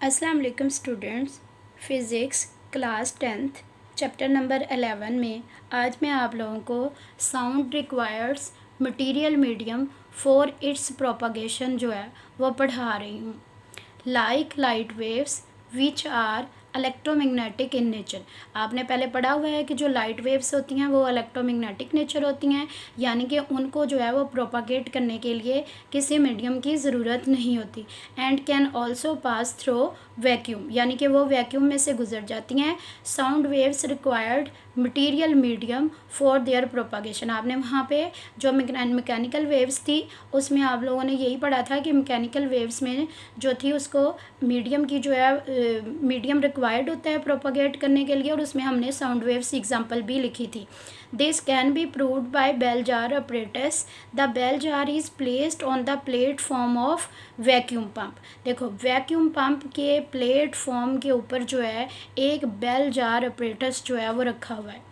अस्सलाम वालेकुम students. Physics class 10th chapter number 11 में आज मैं आप लोगों को sound requires material medium for its propagation जो है वो पढ़ा रही हूँ। Like light waves which are electromagnetic in nature. आपने पहले पढ़ा हुआ है कि जो लाइट वेव्स होती हैं वो इलेक्ट्रोमैग्नेटिक नेचर होती हैं, यानी कि उनको जो है वो प्रोपागेट करने के लिए किसी मीडियम की ज़रूरत नहीं होती। And can also pass through vacuum, यानी कि वो वैक्यूम में से गुजर जाती हैं। Sound waves required material medium for their propagation. आपने वहाँ पे जो मैकेनिकल वेव्स थी उसमें आप लोगों ने यही पढ़ा था कि मैकेनिकल वेव्स में जो थी उसको मीडियम की जो है मीडियम रिक्वायर्ड होता है प्रोपागेट करने के लिए, और उसमें हमने साउंड वेव्स एग्जांपल भी लिखी थी। This can be proved by bell jar apparatus। The bell jar is placed on the platform of vacuum pump. देखो, वैक्यूम पंप के प्लेटफॉर्म के ऊपर जो है एक बेल जार apparatus जो है वो रखा हुआ है।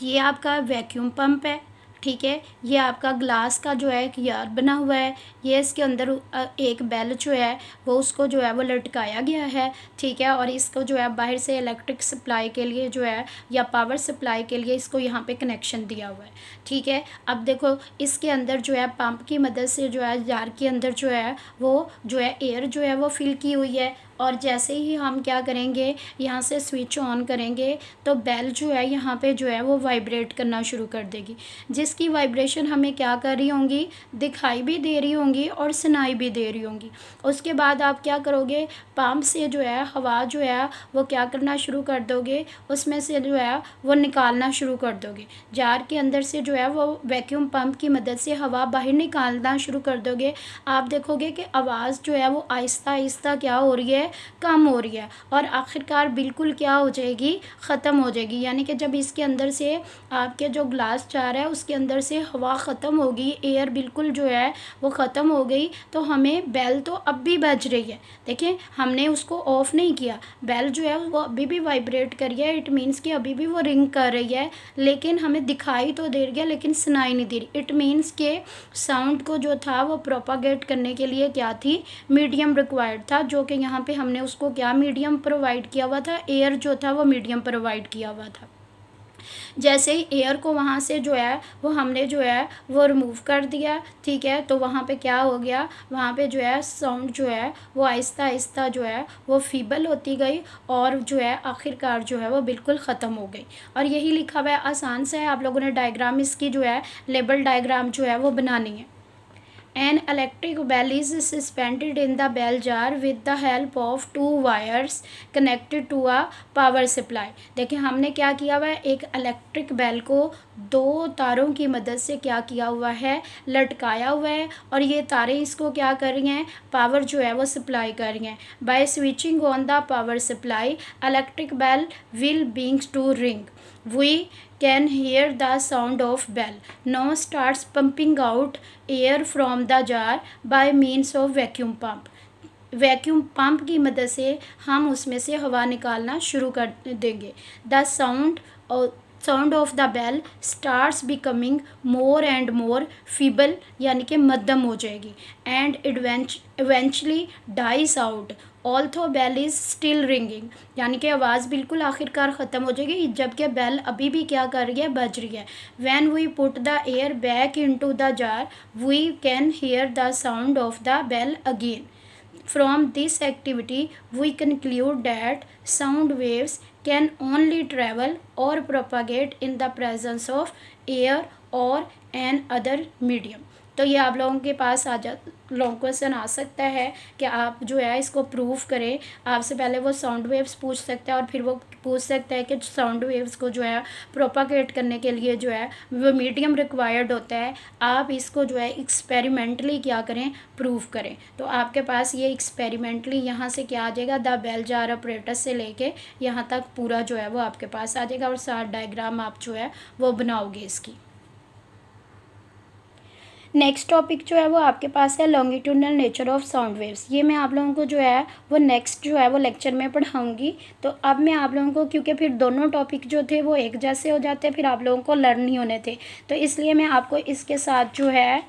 ये आपका वैक्यूम पंप है, ठीक है। ये आपका ग्लास का जो है एक यार बना हुआ है। ये इसके अंदर एक बेल जो है वो उसको जो है वो लटकाया गया है, ठीक है। और इसको जो है बाहर से इलेक्ट्रिक सप्लाई के लिए जो है या पावर सप्लाई के लिए इसको यहाँ पे कनेक्शन दिया हुआ है, ठीक है। अब देखो, इसके अंदर जो है पंप की मदद से जो है जार के अंदर जो है वो जो है एयर जो है वो फिल की हुई है। और जैसे ही हम क्या करेंगे, यहाँ से स्विच ऑन करेंगे तो बेल जो है यहाँ पे जो है वो वाइब्रेट करना शुरू कर देगी, जिसकी वाइब्रेशन हमें क्या कर रही होंगी, दिखाई भी दे रही होंगी और सुनाई भी दे रही होंगी। उसके बाद आप क्या करोगे, पंप से जो है हवा जो है वो क्या करना शुरू कर दोगे, उसमें से जो है वो निकालना शुरू कर दोगे। जार के अंदर से जो है वो वैक्यूम पंप की मदद से हवा बाहर निकालना शुरू कर दोगे। आप देखोगे कि आवाज़ जो है वो आहिस्ता आहिस्ता क्या हो रही है, कम हो रही है, और आखिरकार बिल्कुल क्या हो जाएगी, ख़त्म हो जाएगी। यानी कि जब इसके अंदर से आपके जो ग्लास जार है उसके अंदर से हवा ख़त्म होगी, एयर बिल्कुल जो है वो ख़त्म हो गई, तो हमें बेल तो अब भी बज रही है। देखें, हमने उसको ऑफ़ नहीं किया, बेल जो है वो अभी भी वाइब्रेट कर रही है। इट मीन्स कि अभी भी वो रिंग कर रही है, लेकिन हमें दिखाई तो दे रही है लेकिन सुनाई नहीं दे रही। इट मीन्स के साउंड को जो था वो प्रोपागेट करने के लिए क्या थी, मीडियम रिक्वायर्ड था, जो कि यहाँ पे हमने उसको क्या मीडियम प्रोवाइड किया हुआ था, एयर जो था वो मीडियम प्रोवाइड किया हुआ था। जैसे ही एयर को वहाँ से जो है वो हमने जो है वो रिमूव कर दिया, ठीक है, तो वहाँ पे क्या हो गया, वहाँ पे जो है साउंड जो है वो आहिस्ता आहिस्ता जो है वो फीबल होती गई और जो है आखिरकार जो है वो बिल्कुल ख़त्म हो गई। और यही लिखा हुआ है, आसान से है, आप लोगों ने डायग्राम इसकी जो है लेबल डायग्राम जो है वो बनानी है। An electric bell is suspended in the bell jar with the help of two wires connected to a power supply। देखिए, हमने क्या किया हुआ है, एक इलेक्ट्रिक बेल को दो तारों की मदद से क्या किया हुआ है, लटकाया हुआ है, और ये तारें इसको क्या कर रही हैं, पावर जो है वो सप्लाई कर रही हैं। By switching on the power supply electric bell will begins to ring. We can hear the sound of bell. Now starts pumping out air from the jar by means of vacuum pump. Vacuum pump की मदद से हम उसमें से हवा निकालना शुरू कर देंगे। The sound of the bell starts becoming more and more feeble, यानी कि मध्यम हो जाएगी, and eventually dies out although bell is still ringing, यानी कि आवाज़ बिल्कुल आखिरकार ख़त्म हो जाएगी, जबकि बेल अभी भी क्या कर रही है, बज रही है। When we put the air back into the jar we can hear the sound of the bell again. From this activity, we conclude that sound waves can only travel or propagate in the presence of air or an other medium। तो ये आप लोगों के पास long question आ सकता है कि आप जो है इसको प्रूव करें। आपसे पहले वो साउंड वेव्स पूछ सकता है और फिर वो पूछ सकता है कि साउंड वेव्स को जो है प्रोपागेट करने के लिए जो है वो मीडियम रिक्वायर्ड होता है। आप इसको जो है एक्सपेरिमेंटली क्या करें, प्रूव करें। तो आपके पास ये एक्सपेरिमेंटली यहाँ से क्या आ जाएगा, द बेल जार ऑपरेटस से लेके यहाँ तक पूरा जो है वो आपके पास आ जाएगा, और सारा डायग्राम आप जो है वो बनाओगे इसकी। नेक्स्ट टॉपिक जो है वो आपके पास है longitudinal nature of sound waves. ये मैं आप लोगों को जो है वो नेक्स्ट जो है वो लेक्चर में पढ़ाऊँगी। तो अब मैं आप लोगों को, क्योंकि फिर दोनों टॉपिक जो थे वो एक जैसे हो जाते, फिर आप लोगों को लर्न नहीं होने थे, तो इसलिए मैं आपको इसके साथ जो है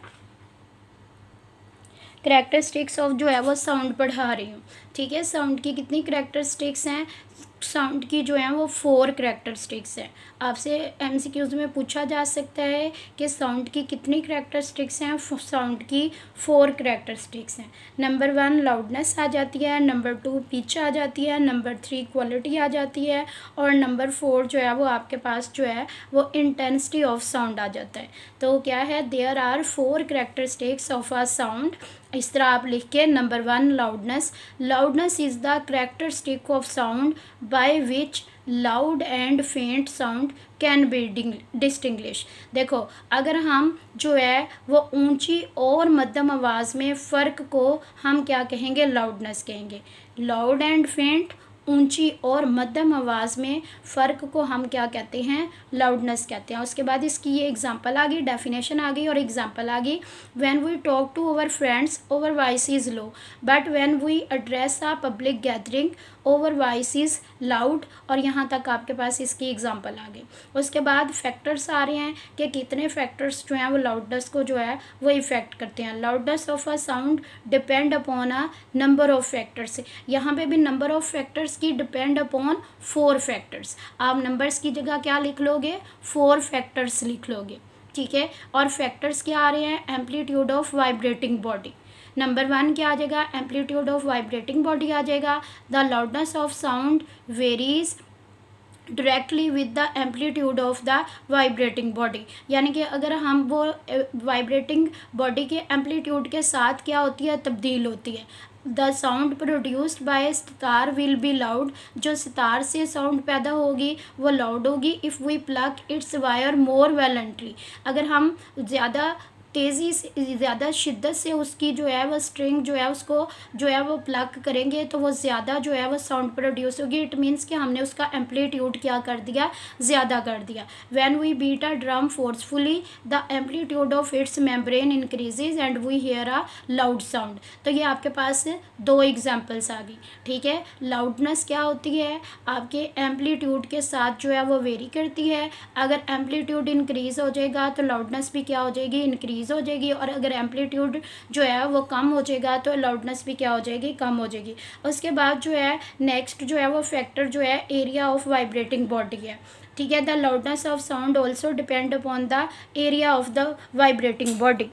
करैक्टरिस्टिक्स ऑफ जो है वो साउंड पढ़ा रही हूँ। ठीक है, साउंड की कितनी करैक्टरिस्टिक्स हैं? साउंड की जो है वो 4 करैक्टरिस्टिक्स हैं। आपसे एमसीक्यूज में पूछा जा सकता है कि साउंड की कितनी करैक्टरिस्टिक्स हैं? साउंड की 4 करैक्टरिस्टिक्स हैं। नंबर 1 लाउडनेस आ जाती है, नंबर 2 पिच आ जाती है, नंबर 3 क्वालिटी आ जाती है, और नंबर 4 जो है वो आपके पास जो है वो इंटेंसिटी ऑफ साउंड आ जाता है। तो क्या है, there are 4 characteristics of a sound. इस तरह आप लिख के number 1 loudness. Loudness is the characteristic of sound by which loud and faint sound can be distinguish. देखो, अगर हम जो है वो ऊंची और मध्यम आवाज़ में फ़र्क को हम क्या कहेंगे? लाउडनेस कहेंगे। लाउड एंड फेंट, ऊंची और मध्यम आवाज़ में फ़र्क को हम क्या कहते हैं? लाउडनेस कहते हैं। उसके बाद इसकी ये एग्जांपल आ गई, डेफिनेशन आ गई और एग्जांपल आ गई। When we talk to our friends our voice is low, but when we address a public gathering our voice is loud. और यहाँ तक आपके पास इसकी एग्जांपल आ गई। उसके बाद फैक्टर्स आ रहे हैं कि कितने फैक्टर्स जो हैं वो लाउडनेस को जो है वो इफ़ेक्ट करते हैं। Loudness of a sound depend upon a number of factors. यहाँ पे भी नंबर ऑफ फैक्टर्स की डिपेंड अपॉन 4 फैक्टर्स। आप नंबर्स की जगह क्या लिख लोगे? 4 फैक्टर्स लिख लोगे। ठीक है, और फैक्टर्स क्या आ रहे हैं? Amplitude of vibrating body. Number 1 क्या आ जाएगा? एम्पलीट्यूड ऑफ वाइब्रेटिंग बॉडी आ जाएगा। The loudness of sound varies directly with the amplitude of the vibrating body. यानी कि अगर हम वो वाइब्रेटिंग बॉडी के एम्पलीट्यूड के साथ क्या होती है? तब्दील होती है। The sound produced by sitar will be loud. जो सितार से साउंड पैदा होगी वो लाउड होगी। If we pluck its wire more violently, अगर हम ज़्यादा तेज़ी से, ज़्यादा शिद्दत से उसकी जो है वो स्ट्रिंग जो है उसको जो है वो प्लग करेंगे तो वो ज़्यादा जो है वो साउंड प्रोड्यूस होगी। इट मीन्स कि हमने उसका एम्पलीट्यूड क्या कर दिया? ज़्यादा कर दिया। When we beat a drum forcefully the amplitude of its membrane increases and we hear a loud sound. तो ये आपके पास 2 एग्जाम्पल्स आ गई। ठीक है, लाउडनेस क्या होती है? आपके एम्पलीट्यूड के साथ जो है वो वेरी करती है। अगर एम्पलीट्यूड इंक्रीज़ हो जाएगा तो लाउडनेस भी क्या हो जाएगी? इंक्रीज़ हो जाएगी। और अगर एम्पलीट्यूड जो है वो कम हो जाएगा तो लाउडनेस भी क्या हो जाएगी? कम हो जाएगी। उसके बाद जो है नेक्स्ट जो है वो फैक्टर जो है एरिया ऑफ वाइब्रेटिंग बॉडी है। ठीक है, the loudness of sound also depend upon the area of the vibrating body.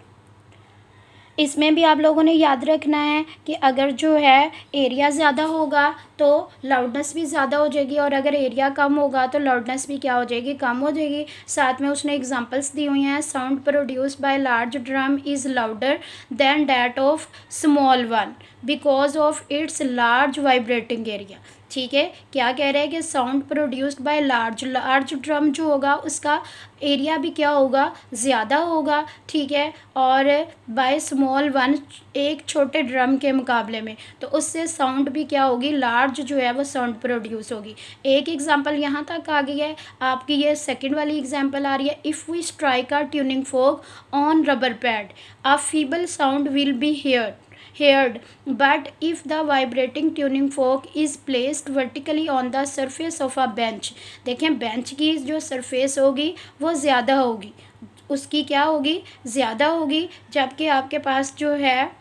इसमें भी आप लोगों ने याद रखना है कि अगर जो है एरिया ज़्यादा होगा तो लाउडनेस भी ज़्यादा हो जाएगी, और अगर एरिया कम होगा तो लाउडनेस भी क्या हो जाएगी? कम हो जाएगी। साथ में उसने एग्जांपल्स दी हुई हैं। Sound produced by large drum is louder then that of small one because of its large vibrating area. ठीक है, क्या कह रहे हैं कि sound produced by large drum जो होगा उसका एरिया भी क्या होगा? ज़्यादा होगा। ठीक है, और बाय स्मॉल वन, एक छोटे ड्रम के मुकाबले में, तो उससे साउंड भी क्या होगी? लार्ज जो है वो साउंड प्रोड्यूस होगी। एक एग्जांपल यहाँ तक आ गई है आपकी। ये सेकंड वाली एग्जांपल आ रही है। If we strike a tuning fork on rubber pad a feeble sound will be heard, but if the vibrating tuning fork is placed vertically on the surface of a bench, देखें bench की जो surface होगी वो ज़्यादा होगी, उसकी क्या होगी? ज़्यादा होगी। जबकि आपके पास जो है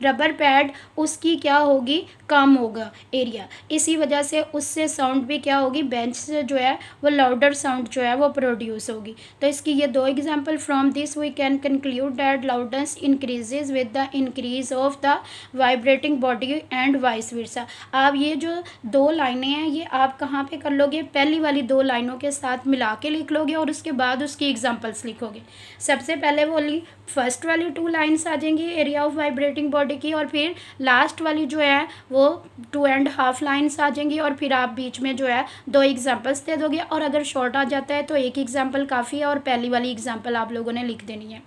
रबर पैड उसकी क्या होगी? कम होगा एरिया। इसी वजह से उससे साउंड भी क्या होगी? बेंच से जो है वो लाउडर साउंड जो है वो प्रोड्यूस होगी। तो इसकी ये 2 example. From this we can conclude that loudness increases with the increase of the vibrating body and vice versa. आप ये जो 2 लाइनें हैं ये आप कहाँ पे कर लोगे? पहली वाली 2 लाइनों के साथ मिला के लिख लोगे और उसके बाद उसकी एग्जाम्पल्स लिखोगे। सबसे पहले वाली फर्स्ट वाली 2 लाइन्स आ जाएंगी एरिया ऑफ वाइब्रेटिंग बॉडी की, और फिर लास्ट वाली जो है वो 2.5 लाइन्स आ जाएंगी, और फिर आप बीच में जो है 2 एग्जांपल्स दे दोगे। और अगर शॉर्ट आ जाता है तो एक एग्जांपल काफ़ी है और पहली वाली एग्जांपल आप लोगों ने लिख देनी है।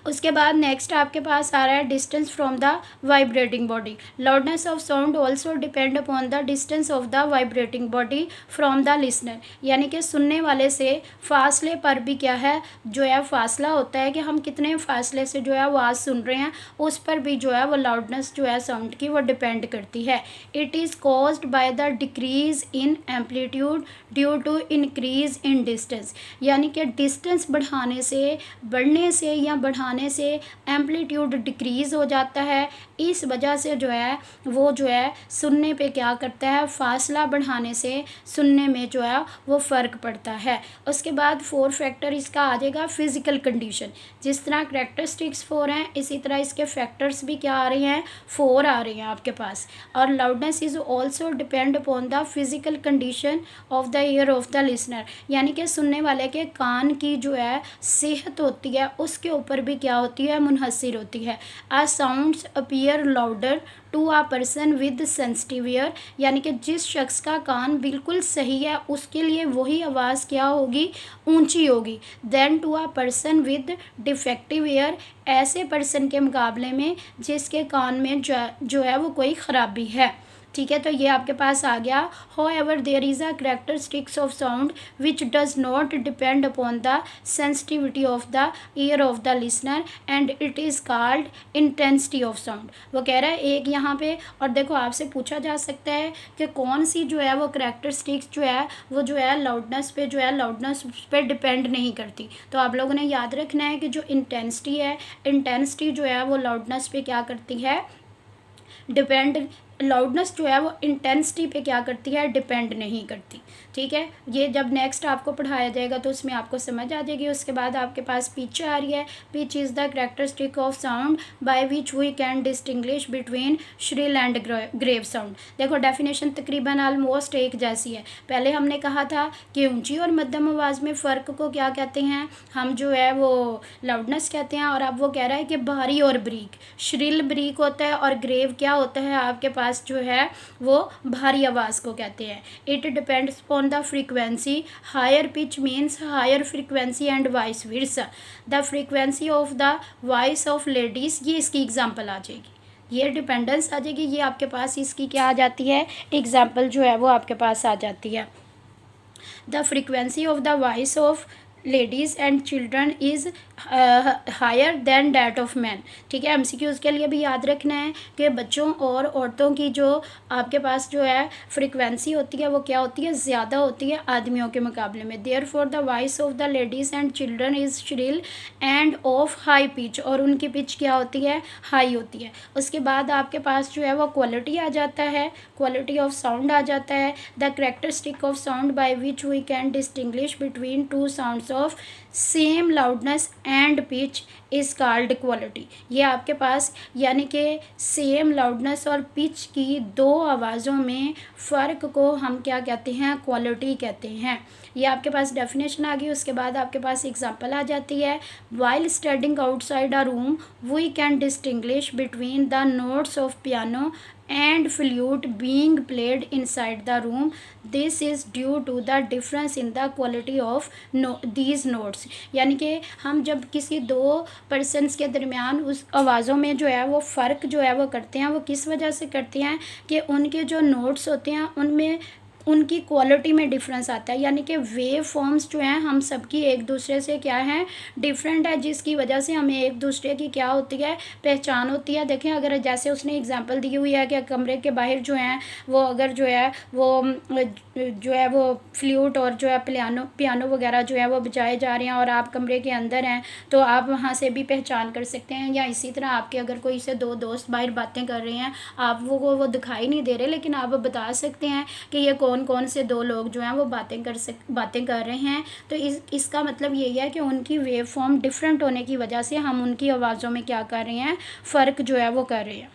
उसके बाद नेक्स्ट आपके पास आ रहा है distance from the vibrating body. Loudness of sound also depend upon the distance of the vibrating body from the listener. यानी कि सुनने वाले से फासले पर भी क्या है? जो है फासला होता है कि हम कितने फासले से जो है आवाज़ सुन रहे हैं, उस पर भी जो है वो लाउडनेस जो है साउंड की वो डिपेंड करती है। It is caused by the decrease in amplitude due to increase in distance. यानी कि डिस्टेंस बढ़ने से या बढ़ाने बढ़ाने से एम्पलीट्यूड डिक्रीज़ हो जाता है, इस वजह से जो है वो जो है सुनने पे क्या करता है, फासला बढ़ाने से सुनने में जो है वो फ़र्क पड़ता है। उसके बाद 4 फैक्टर इसका आ जाएगा फिज़िकल कंडीशन। जिस तरह करैक्टरिस्टिक्स 4 हैं, इसी तरह इसके फैक्टर्स भी क्या आ रहे हैं, 4 आ रहे हैं आपके पास। और loudness is also depend upon the physical condition of the year of the listener, यानी कि सुनने वाले के कान की जो है सेहत होती है उसके ऊपर भी क्या होती है, मुनहसर होती है। A sounds appear louder to a person with sensitive ear, यानी कि जिस शख्स का कान बिल्कुल सही है उसके लिए वही आवाज़ क्या होगी, ऊंची होगी। Then to a person with defective ear, ऐसे पर्सन के मुकाबले में जिसके कान में जो है वो कोई ख़राबी है। ठीक है, तो ये आपके पास आ गया। However, there is a characteristics of sound which does not depend upon the sensitivity of the ear of the listener and it is called intensity of sound। वो कह रहा है एक यहाँ पे, और देखो आपसे पूछा जा सकता है कि कौन सी जो है वो characteristics जो है वो जो है लाउडनेस पे डिपेंड नहीं करती। तो आप लोगों ने याद रखना है कि जो इंटेंसिटी है, इंटेंसिटी जो है वो लाउडनेस पे क्या करती है, डिपेंड, लाउडनेस जो है वो इंटेंसिटी पे क्या करती है, डिपेंड नहीं करती। ठीक है, ये जब नेक्स्ट आपको पढ़ाया जाएगा तो उसमें आपको समझ आ जाएगी। उसके बाद आपके पास पिच आ रही है। Pitch is the characteristic of sound by which we can distinguish between shrill and grave sound. देखो डेफिनेशन तकरीबन ऑलमोस्ट एक जैसी है। पहले हमने कहा था कि ऊंची और मध्यम आवाज़ में फ़र्क को क्या कहते हैं, हम जो है वो लाउडनेस कहते हैं। और अब वो कह रहा है कि भारी और ब्रीक, श्रिल ब्रीक होता है और ग्रेव क्या होता है आपके पास जो है वो भारी आवाज़ को कहते हैं। It depends on the frequency, higher pitch means higher frequency and vice versa. The frequency of the voice of ladies, ये इसकी एग्जांपल आ जाएगी, ये डिपेंडेंस आ जाएगी, ये आपके पास इसकी क्या आ जाती है, एग्जांपल जो है वो आपके पास आ जाती है। The frequency of the voice of ladies and children is higher than that of man. ठीक है, एमसीक्यूज़ के लिए भी याद रखना है कि बच्चों और औरतों की जो आपके पास जो है फ्रीक्वेंसी होती है वो क्या होती है, ज़्यादा होती है आदमियों के मुकाबले में। Therefore the voice of the ladies and children is shrill and of high pitch, और उनकी पिच क्या होती है, हाई होती है। उसके बाद आपके पास जो है वो क्वालिटी आ जाता है, क्वालिटी ऑफ साउंड आ जाता है। The characteristic of sound by which we can distinguish between two sounds of same loudness and pitch is called quality. ये आपके पास यानी कि सेम लाउडनेस और पिच की दो आवाज़ों में फ़र्क को हम क्या कहते हैं, क्वालिटी कहते हैं। ये आपके पास डेफिनेशन आ गई। उसके बाद आपके पास एग्जांपल आ जाती है। While standing outside a room we can distinguish between the notes of piano and flute being played inside the room. This is due to the difference in the quality of these notes। यानी कि हम जब किसी दो persons के दरमियान उस आवाज़ों में जो है वो फ़र्क जो है वो करते हैं, वो किस वजह से करते हैं कि उनके जो नोट्स होते हैं उनमें उनकी क्वालिटी में डिफरेंस आता है। यानी कि वेव फॉर्म्स जो हैं हम सबकी एक दूसरे से क्या है, डिफरेंट है, जिसकी वजह से हमें एक दूसरे की क्या होती है, पहचान होती है। देखें अगर जैसे उसने एग्जांपल दी हुई है कि कमरे के बाहर जो हैं वो अगर जो है वो फ्लूट और जो है पियानो वगैरह जो है वो बजाए जा रहे हैं और आप कमरे के अंदर हैं तो आप वहाँ से भी पहचान कर सकते हैं। या इसी तरह आपके अगर कोई से दो दोस्त बाहर बातें कर रहे हैं, आप वो दिखाई नहीं दे रहे लेकिन आप बता सकते हैं कि ये कौन कौन से दो लोग जो हैं वो बातें कर रहे हैं। तो इसका मतलब यही है कि उनकी वेव फॉर्म डिफरेंट होने की वजह से हम उनकी आवाज़ों में क्या कर रहे हैं, फ़र्क जो है वो कर रहे हैं।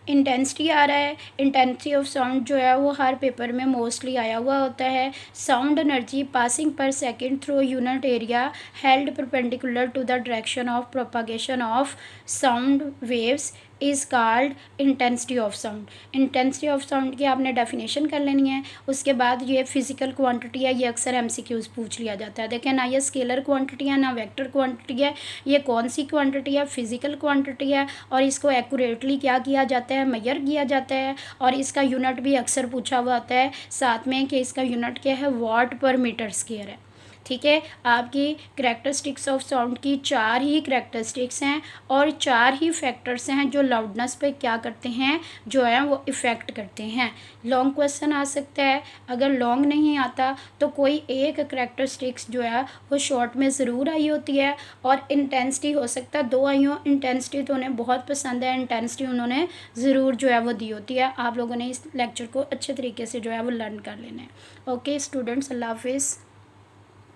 इंटेंसिटी आ रहा है। इंटेंसिटी ऑफ साउंड जो है वो हर पेपर में मोस्टली आया हुआ होता है। Sound energy passing per second through unit area held perpendicular to the direction of propagation of sound waves is called intensity of sound. Intensity of sound की आपने डेफिनेशन कर लेनी है। उसके बाद ये फिज़िकल क्वांटिटी है, ये अक्सर एमसीक्यूज़ पूछ लिया जाता है। देखें ना ये स्केलर क्वांटिटी है ना वेक्टर क्वांटिटी है, ये कौन सी क्वांटिटी है, फिज़िकल क्वांटिटी है और इसको एक्यूरेटली क्या किया जाता है, मेजर किया जाता है। और इसका यूनिट भी अक्सर पूछा हुआ आता है साथ में कि इसका यूनिट क्या है, वाट पर मीटर स्क्वायर है। ठीक है। आपकी करैक्टरिस्टिक्स ऑफ साउंड की 4 ही करैक्टरिस्टिक्स हैं और 4 ही फैक्टर्स हैं जो लाउडनेस पे क्या करते हैं, जो है वो इफ़ेक्ट करते हैं। लॉन्ग क्वेश्चन आ सकता है, अगर लॉन्ग नहीं आता तो कोई एक करैक्टरिस्टिक्स जो है वो शॉर्ट में ज़रूर आई होती है। और इंटेंसिटी हो सकता है 2 आई हो, इंटेंसिटी तो उन्हें बहुत पसंद है, इंटेंसिटी उन्होंने ज़रूर जो है वो दी होती है। आप लोगों ने इस लेक्चर को अच्छे तरीके से जो है वो लर्न कर लेना है। ओके स्टूडेंट्स, अल्लाह हाफिज़।